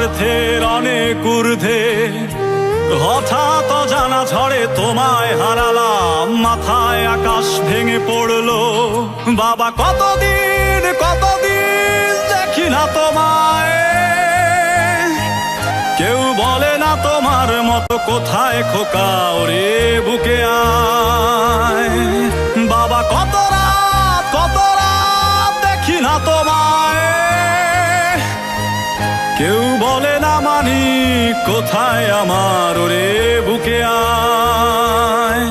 স্বার্থের অনেক ঊর্ধ্বে হঠাৎ অজানা ঝড়ে তোমায় হারালাম, মাথায় আকাশ ভেঙে পড়লো। বাবা কতদিন দেখি না তোমায়, কেউ বলে না তোমার মতো কোথায় খোকা, ওরে বুকে আয়। বাবা কত রাত দেখি না তোমায়, কেউ বলে না মানি কোথায় আমার, ওরে বুকে আয়।